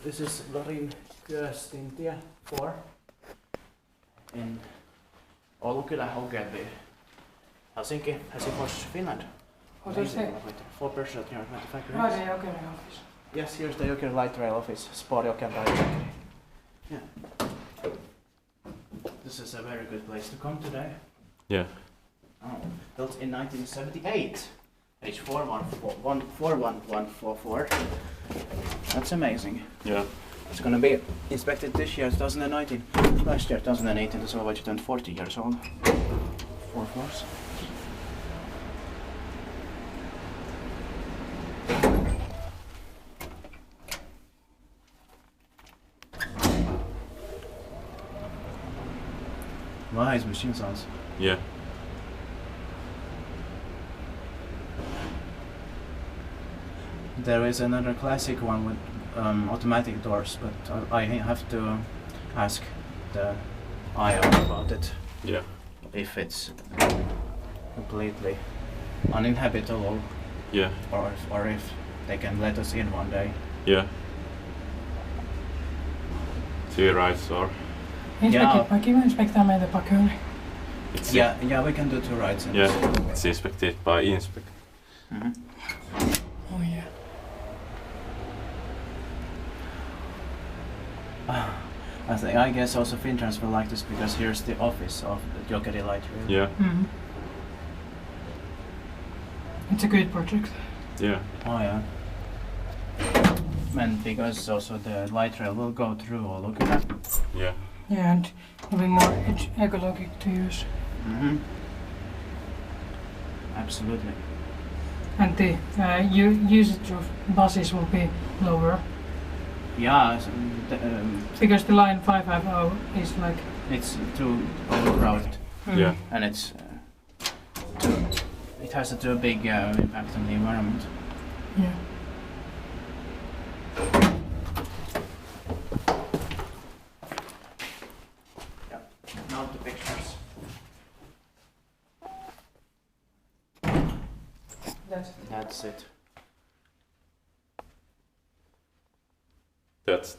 This is Larin Kyöstin tie 4 in Oulunkylä, Helsinki, Helsingfors, Finland. What does it? 4% here, 25 Oh, the Jokeri office. Yes, here's the Jokeri light rail office, Sport Jokeri by Jokeri. Yeah. This is a very good place to come today. Yeah. Oh, built in 1978. Page 41144. That's amazing. Yeah. It's gonna be inspected this year, 2019. Last year, 2018, so I turned 40 years old. 4 floors. Nice machine sounds. Yeah. There is another classic one with automatic doors, but I have to ask the IO about it. Yeah. If it's completely uninhabitable, Yeah. or if they can let us in one day. Yeah. 2 rides or... Inspektitpa, inspektää meitä pakoon. Yeah, we can do 2 rides. Yeah, it's inspected by inspect. Mm-hmm. Oh yeah. I guess also FinTrans will like this because here's the office of the Jokeri light rail. Yeah. Mm-hmm. It's a good project. Yeah. Oh yeah. And because also the light rail will go through Oulunkylä. Yeah. Yeah, and will be more ecologic to use. Mm-hmm. Absolutely. And the usage of buses will be lower. Yeah, Because the line 550 is like... it's too overcrowded, Yeah. and it has a too big impact on the environment. Yeah. Yeah. Now the pictures. That's it. That's